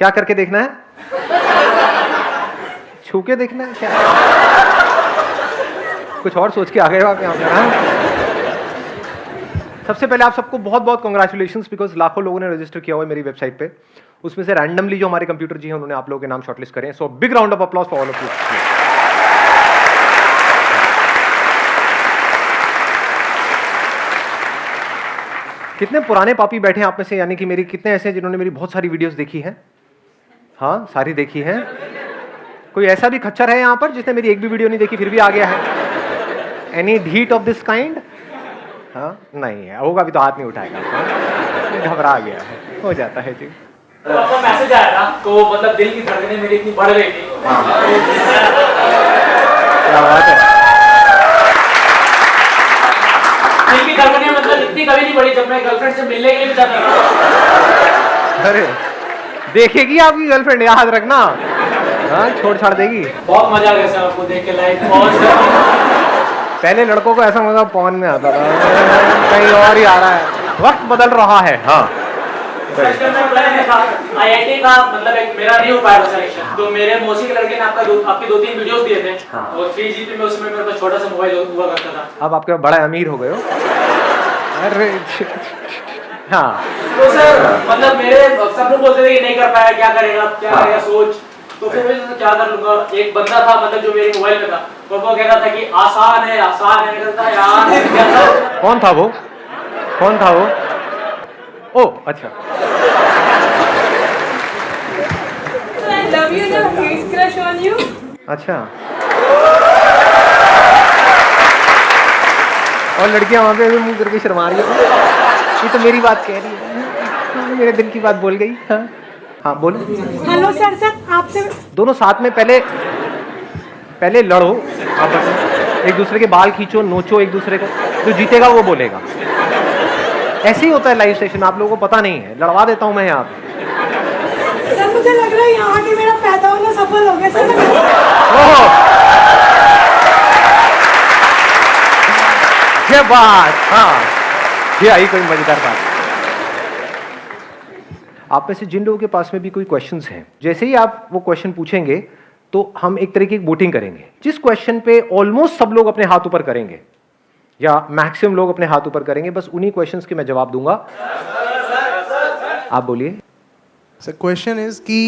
क्या करके देखना है? छू के देखना है क्या? कुछ और सोच के आ गए हो आप यहाँ पे? सबसे पहले आप सबको बहुत बहुत कॉन्ग्रेचुलेशंस, बिकॉज लाखों लोगों ने रजिस्टर किया हुआ है मेरी वेबसाइट पे। उसमें से रैंडमली जो हमारे कंप्यूटर जी हैं उन्होंने आप लोगों के नाम शॉर्टलिस्ट करे हैं। So big round of applause for all of you. कितने पुराने पापी बैठे हैं आप में से, यानी कि मेरी कितने ऐसे हैं जिन्होंने मेरी बहुत सारी वीडियोस देखी हैं? हाँ, सारी देखी हैं। कोई ऐसा भी खच्चर है यहाँ पर जिसने मेरी एक भी वीडियो नहीं देखी फिर भी आ गया है? Any doubt of this kind? हाँ, नहीं है, होगा भी तो हाथ नहीं उठाएगा। घबरा गया है, हो जाता है जी। तो आपका मैसेज आया था तो मतलब दिल की धड़कनें मेरी इतनी बढ़ गई थी। क्या बात है। दिल की धड़कनें मतलब इतनी कभी नहीं बढ़ी जब मैं गर्लफ्रेंड से मिलने के लिए भी जाता था। अरे देखेगी आपकी गर्लफ्रेंड, याद रखना। हाँ, छोड़ छाड़ देगी। बहुत मजा आ गया सर आपको देख के लाइव। पहले लड़कों को ऐसा मजा पवन में आता था, कहीं और ही आ रहा है, वक्त बदल रहा है। हाँ, IIT का मतलब एक मेरा नहीं हो पाया सिलेक्शन, तो मेरे मौसी के लड़के ने आपके 2-3 वीडियोस दिए थे। हाँ। और 3GP में उसमें मेरे पास छोटा सा मोबाइल हुआ करता था। अब आपके बड़ा अमीर हो गए हो। अरे हाँ, तो सर मतलब मेरे सब लोग बोलते थे कि नहीं कर पाया, क्या करेगा सोच। तो फिर मैं क्या कर लूंगा। एक बंदा था मतलब जो मेरे मोबाइल में था, तो वो कहता था कि आसान है कहता यार। कौन था वो? ओ अच्छा। I love you and have huge crush on you. अच्छा। और लड़कियां वहां पे मुंह करके शर्मा रही है। ये तो मेरी बात कह रही है, मेरे दिल की बात बोल गई। हाँ हाँ, बोलो। हेलो सर, आपसे दोनों साथ में पहले लड़ो आपस में, एक दूसरे के बाल खींचो, नोचो एक दूसरे को, जो जीतेगा वो बोलेगा। ऐसे ही होता है लाइव सेशन, आप लोगों को पता नहीं है। लड़वा देता हूं मैं यहाँ पे। सर मुझे लग रहा है यहाँ के मेरा पैदा होना सफल हो गया सर। ये बात, हाँ, ये आई कोई मजेदार बात। आप में से जिन लोगों के पास में भी कोई क्वेश्चंस हैं, जैसे ही आप वो क्वेश्चन पूछेंगे तो हम एक तरीके की वोटिंग करेंगे। जिस क्वेश्चन पे ऑलमोस्ट सब लोग अपने हाथ ऊपर करेंगे या मैक्सिमम लोग अपने हाथ ऊपर करेंगे, बस उन्हीं क्वेश्चंस के मैं जवाब दूंगा। आप बोलिए। सर क्वेश्चन इज कि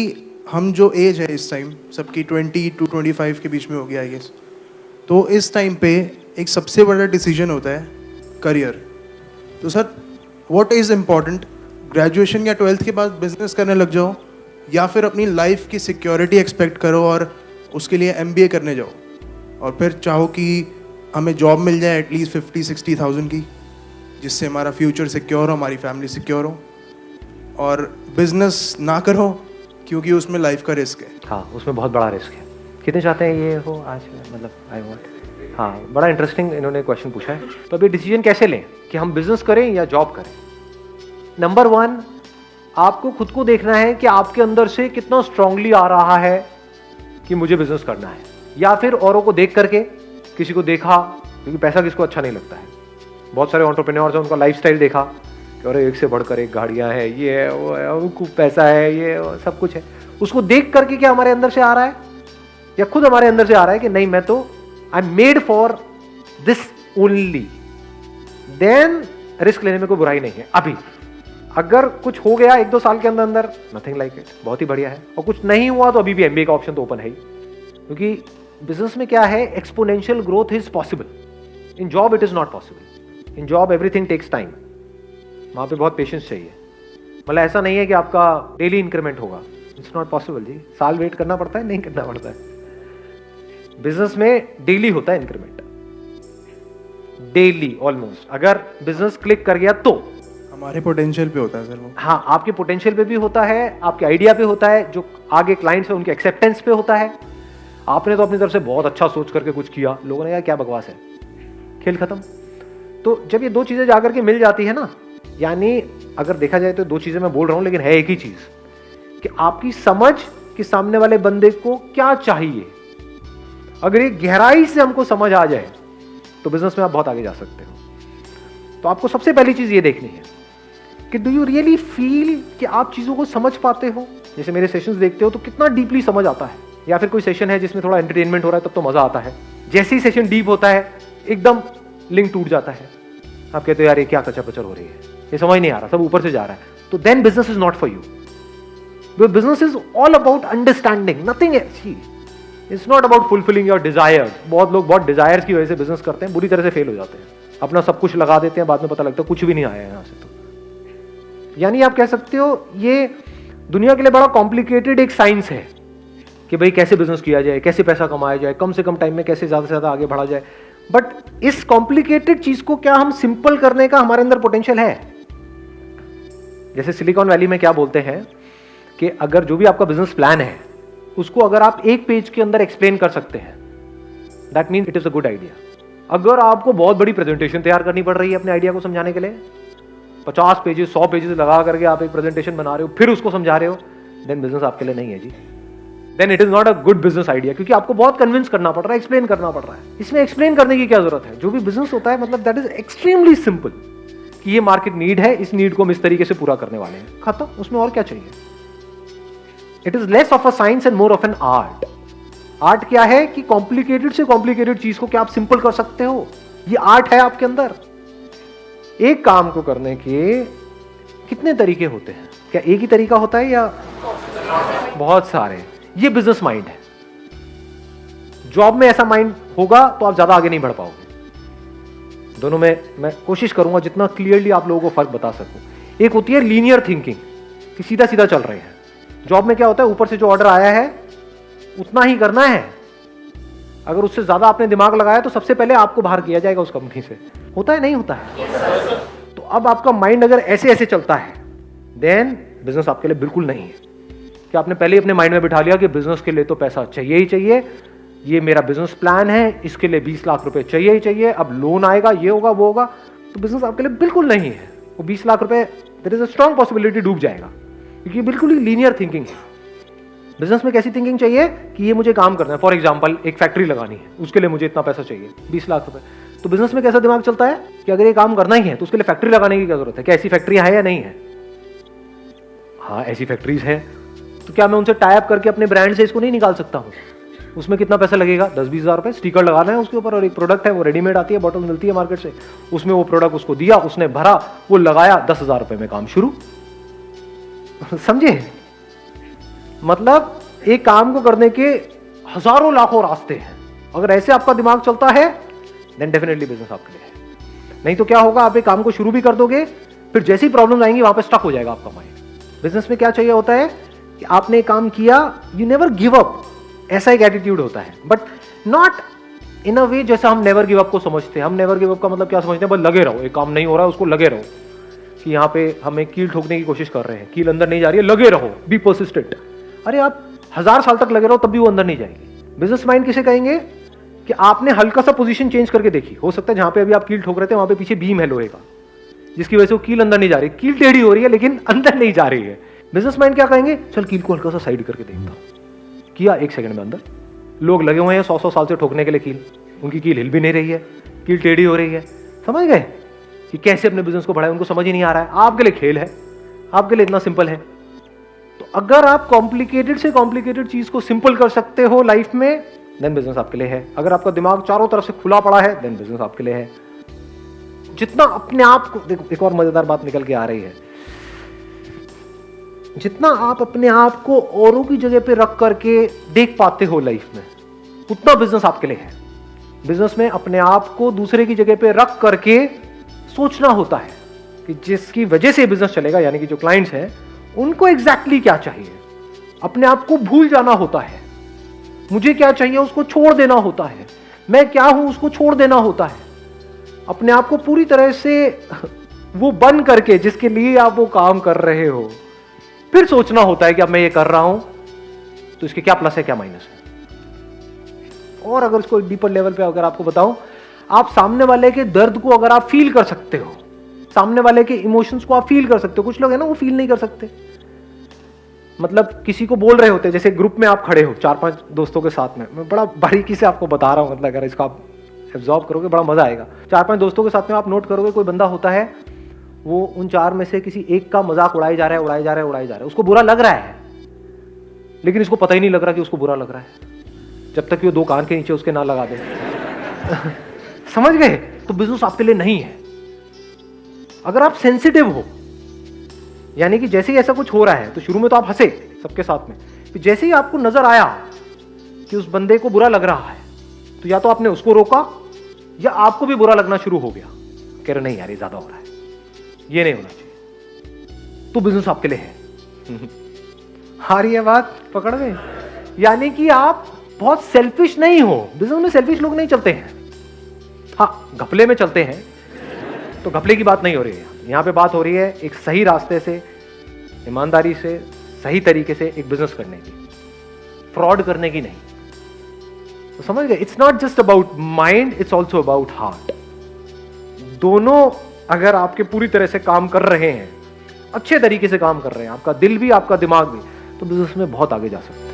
हम जो एज है इस टाइम सबकी 20 to 25 के बीच में होगी आई गेस, तो इस टाइम पे एक सबसे बड़ा डिसीजन होता है करियर। तो sir what is important, graduation या 12th के बाद बिजनेस करने लग जाओ, या फिर अपनी लाइफ की सिक्योरिटी एक्सपेक्ट करो और उसके लिए MBA करने जाओ, और फिर चाहो कि हमें जॉब मिल जाए एटलीस्ट 50-60,000 की, जिससे हमारा फ्यूचर सिक्योर हो, हमारी फैमिली सिक्योर हो, और बिजनेस ना करो क्योंकि उसमें लाइफ का रिस्क है। हाँ, उसमें बहुत बड़ा रिस्क है। कितने चाहते हैं ये हो आज, मतलब आई वॉन्ट। हाँ, बड़ा इंटरेस्टिंग इन्होंने क्वेश्चन पूछा है। तो अभी डिसीजन कैसे लें कि हम बिजनेस करें या जॉब करें? नंबर 1, आपको खुद को देखना है कि आपके अंदर से कितना स्ट्रांगली आ रहा है कि मुझे बिजनेस करना है, या फिर औरों को देख करके, किसी को देखा, क्योंकि पैसा किसको अच्छा नहीं लगता है। बहुत सारे एंटरप्रेन्योर्स हैं, उनका लाइफस्टाइल देखा कि अरे एक से बढ़कर एक गाड़ियां हैं, ये है वो है, उनको पैसा है, ये वो, सब कुछ है। उसको देख करके क्या हमारे अंदर से आ रहा है, या खुद हमारे अंदर से आ रहा है कि नहीं, मैं तो I am made for this only, then risk लेने में कोई बुराई नहीं है। अभी अगर कुछ हो गया 1-2 साल के अंदर अंदर, नथिंग लाइक इट, बहुत ही बढ़िया है। और कुछ नहीं हुआ तो अभी भी MBA का ऑप्शन तो ओपन है ही, क्योंकि बिजनेस में क्या है, exponential growth is possible. In job it is not possible. In job everything takes time, वहां पे बहुत पेशेंस चाहिए। मतलब ऐसा नहीं है कि आपका डेली इंक्रीमेंट होगा, इट्स नॉट पॉसिबल जी। साल वेट करना पड़ता है, नहीं करना पड़ता है। बिजनेस में डेली होता है इंक्रीमेंट, डेली ऑलमोस्ट। अगर बिजनेस क्लिक कर गया तो हमारे पोटेंशियल पे होता है सर वो। हाँ, आपके पोटेंशियल पे भी होता है, आपके आइडिया पे होता है, जो आगे क्लाइंट्स है उनके एक्सेप्टेंस पे होता है। आपने तो अपनी तरफ से बहुत अच्छा सोच करके कुछ किया, लोगों ने कहा क्या बकवास है, खेल खत्म। तो जब ये 2 चीजें जाकर के मिल जाती है ना, यानी अगर देखा जाए तो 2 चीजें मैं बोल रहा हूं, लेकिन है एक ही चीज, कि आपकी समझ कि सामने वाले बंदे को क्या चाहिए, अगर ये गहराई से हमको समझ आ जाए तो बिजनेस में आप बहुत आगे जा सकते हो। तो आपको सबसे पहली चीज ये देखनी है कि डू यू रियली फील कि आप चीज़ों को समझ पाते हो? जैसे मेरे सेशंस देखते हो तो कितना डीपली समझ आता है, या फिर कोई सेशन है जिसमें थोड़ा एंटरटेनमेंट हो रहा है तब तो मज़ा आता है, जैसे ही सेशन डीप होता है एकदम लिंक टूट जाता है, आप कहते हो यार ये क्या कचर पचर हो रही है, ये समझ नहीं आ रहा, सब ऊपर से जा रहा है, तो then business is not for you. Business is all about understanding, nothing else. It's not about fulfilling your desires. बहुत लोग बहुत डिजायर्स की वजह से बिजनेस करते हैं, बुरी तरह से फेल हो जाते हैं, अपना सब कुछ लगा देते हैं, बाद में पता लगता है कुछ भी नहीं आया यहाँ से। तो यानी आप कह सकते हो ये दुनिया के लिए बड़ा कॉम्प्लिकेटेड एक साइंस है कि भाई कैसे बिजनेस किया जाए, कैसे पैसा कमाया जाए, कम से कम टाइम में कैसे ज्यादा से ज्यादा आगे बढ़ा जाए। बट इस कॉम्प्लिकेटेड चीज को क्या हम सिंपल करने का हमारे अंदर पोटेंशियल है? जैसे सिलिकॉन वैली में क्या बोलते हैं कि अगर जो भी आपका बिजनेस प्लान है उसको अगर आप एक पेज के अंदर एक्सप्लेन कर सकते हैं, that means it is a good idea. अगर आपको बहुत बड़ी प्रेजेंटेशन तैयार करनी पड़ रही है अपने आइडिया को समझाने के लिए, 50 पेजेस 100 पेजेस लगा करके आप एक प्रेजेंटेशन बना रहे हो फिर उसको समझा रहे हो, देन बिजनेस आपके लिए नहीं है जी। Then it is not a good business idea, क्योंकि आपको बहुत कन्विंस करना पड़ रहा है, एक्सप्लेन करना पड़ रहा है। इसमें एक्सप्लेन करने की क्या जरूरत है? जो भी बिजनेस होता है मतलब दैट इज एक्सट्रीमली सिंपल कि ये मार्केट नीड है, इस नीड को हम इस तरीके से पूरा करने वाले हैं, खत्म। उसमें और क्या चाहिए? It is less of a science and more of an art. Art क्या है कि कॉम्प्लिकेटेड से कॉम्प्लिकेटेड चीज को क्या आप सिंपल कर सकते हो, ये आर्ट है आपके अंदर। एक काम को करने के कितने तरीके होते हैं? क्या एक ही तरीका होता है या बहुत सारे? ये बिजनेस माइंड है। जॉब में ऐसा माइंड होगा तो आप ज्यादा आगे नहीं बढ़ पाओगे। दोनों में मैं कोशिश करूंगा जितना क्लियरली आप लोगों को फर्क बता सकूं। एक होती है लीनियर थिंकिंग कि सीधा सीधा चल रहे हैं। जॉब में क्या होता है, ऊपर से जो ऑर्डर आया है उतना ही करना है, अगर उससे ज्यादा आपने दिमाग लगाया तो सबसे पहले आपको बाहर किया जाएगा उस कंपनी से। होता है नहीं होता है? तो अब आपका माइंड अगर ऐसे ऐसे चलता है देन बिजनेस आपके लिए बिल्कुल नहीं है। कि आपने पहले ही अपने माइंड में बिठा लिया कि बिजनेस के लिए तो पैसा चाहिए ही चाहिए, ये मेरा बिजनेस प्लान है, इसके लिए 20 लाख रुपए चाहिए ही चाहिए, अब लोन आएगा, ये होगा वो होगा, तो बिजनेस आपके लिए बिल्कुल नहीं है। वो 20 लाख रुपए there is a strong possibility डूब जाएगा, क्योंकि बिल्कुल ही लीनियर थिंकिंग है। बिजनेस में कैसी थिंकिंग चाहिए कि ये मुझे काम करना है। फॉर एग्जांपल एक फैक्ट्री लगानी है, उसके लिए मुझे इतना पैसा चाहिए 20 लाख रुपए। तो बिजनेस में कैसा दिमाग चलता है कि अगर ये काम करना ही है तो उसके लिए फैक्ट्री लगाने की क्या जरूरत है? क्या ऐसी फैक्ट्री है या नहीं है? हाँ ऐसी फैक्ट्रीज है, तो क्या मैं उनसे टाई अप करके अपने ब्रांड से इसको नहीं निकाल सकता हूँ? उसमें कितना पैसा लगेगा? 10-20 हज़ार रुपए, स्टिकर लगाना है उसके ऊपर, और एक प्रोडक्ट है वो रेडीमेड आती है, बॉटल मिलती है मार्केट से, उसमें वो प्रोडक्ट उसको दिया, उसने भरा, वो लगाया, 10,000 रुपए में काम शुरू। समझे? मतलब एक काम को करने के हजारों लाखों रास्ते हैं। अगर ऐसे आपका दिमाग चलता है देन डेफिनेटली बिजनेस आपके लिए है। नहीं तो क्या होगा, आप एक काम को शुरू भी कर दोगे, फिर जैसी प्रॉब्लम आएंगी वहां पे स्टक हो जाएगा आपका माइंड। बिजनेस में क्या चाहिए होता है कि आपने काम किया, यू नेवर गिव अप, ऐसा एक एटीट्यूड होता है, बट नॉट इन अ वे जैसा हम नेवर गिव अप को समझते हैं। हम नेवर गिव अप का मतलब क्या समझते हैं? बस लगे रहो, एक काम नहीं हो रहा है उसको लगे रहो, कि यहाँ पे हमें कील ठोकने की कोशिश कर रहे हैं, कील अंदर नहीं जा रही है, लगे रहो, बी पर्सिस्टेंट। अरे आप 1000 साल तक लगे रहो तब भी वो अंदर नहीं जाएगी। बिजनेस माइंड किसे कहेंगे कि आपने हल्का सा पोजीशन चेंज करके देखी, हो सकता है जहां पे अभी आप कील ठोक रहे थे वहां पे पीछे बीम है लोहे का, जिसकी वजह से वो कील अंदर नहीं जा रही, कील टेढ़ी हो रही है लेकिन अंदर नहीं जा रही है। बिजनेस माइंड क्या कहेंगे? चल कील को हल्का सा साइड करके देखता, किया 1 सेकंड में अंदर। लोग लगे हुए हैं 100-100 साल से ठोकने के लिए कील, उनकी कील हिल भी नहीं रही है, कील टेढ़ी हो रही है। समझ गए कि कैसे अपने बिजनेस को बढ़ाए? उनको समझ ही नहीं आ रहा है। आपके लिए खेल है, आपके लिए इतना सिंपल है। तो अगर आप कॉम्प्लिकेटेड से कॉम्प्लिकेटेड चीज को सिंपल कर सकते हो लाइफ में, देन बिजनेस आपके लिए है। अगर आपका दिमाग चारों तरफ से खुला पड़ा है, देन बिजनेस आपके लिए है। जितना अपने आप को, देखो एक और मजेदार बात निकल के आ रही है, जितना आप अपने आप को औरों की जगह पे रख करके देख पाते हो लाइफ में, उतना बिजनेस आपके लिए है। बिजनेस में अपने आप को दूसरे की जगह पे रख करके सोचना होता है कि जिसकी वजह से बिजनेस चलेगा, यानी कि जो क्लाइंट्स हैं उनको एग्जैक्टली क्या चाहिए। अपने आप को भूल जाना होता है, मुझे क्या चाहिए उसको छोड़ देना होता है, मैं क्या हूं उसको छोड़ देना होता है। अपने आप को पूरी तरह से वो बन करके जिसके लिए आप वो काम कर रहे हो, फिर सोचना होता है कि अब मैं ये कर रहा हूं तो इसके क्या प्लस है क्या माइनस है। और अगर इसको डीपर लेवल पे अगर आपको बताऊं, आप सामने वाले के दर्द को अगर आप फील कर सकते हो, सामने वाले के इमोशंस को आप फील कर सकते हो। कुछ लोग है ना वो फील नहीं कर सकते, मतलब किसी को बोल रहे होते हैं, जैसे ग्रुप में आप खड़े हो 4-5 दोस्तों के साथ में, मैं बड़ा बारीकी से आपको बता रहा हूं, मतलब अगर इसको आप एब्जॉर्ब करोगे बड़ा मजा आएगा। 4-5 दोस्तों के साथ में आप नोट करोगे, कोई बंदा होता है वो उन 4 में से किसी एक का मजाक उड़ाई जा रहा है, उसको बुरा लग रहा है, लेकिन इसको पता ही नहीं लग रहा कि उसको बुरा लग रहा है, जब तक कि वो 2 कान के नीचे उसके ना लगा दे। समझ गए? तो बिजनेस आपके लिए नहीं है। अगर आप सेंसिटिव हो, यानी कि जैसे ही ऐसा कुछ हो रहा है तो शुरू में तो आप हंसे सबके साथ में, फिर जैसे ही आपको नजर आया कि उस बंदे को बुरा लग रहा है, तो या तो आपने उसको रोका या आपको भी बुरा लगना शुरू हो गया, कह रहे नहीं यार ये ज्यादा हो रहा है, ये नहीं होना चाहिए, तो बिजनेस आपके लिए है। आ रही है बात पकड़ में? यानी कि आप बहुत सेल्फिश नहीं हो। बिजनेस में सेल्फिश लोग नहीं चलते हैं, हाँ घपले में चलते हैं, तो घपले की बात नहीं हो रही है यहाँ पे। बात हो रही है एक सही रास्ते से, ईमानदारी से, सही तरीके से एक बिजनेस करने की, फ्रॉड करने की नहीं। तो समझ गए? It's not just about mind, it's also about heart. दोनों अगर आपके पूरी तरह से काम कर रहे हैं, अच्छे तरीके से काम कर रहे हैं, आपका दिल भी आपका दिमाग भी, तो बिजनेस में बहुत आगे जा सकते हैं।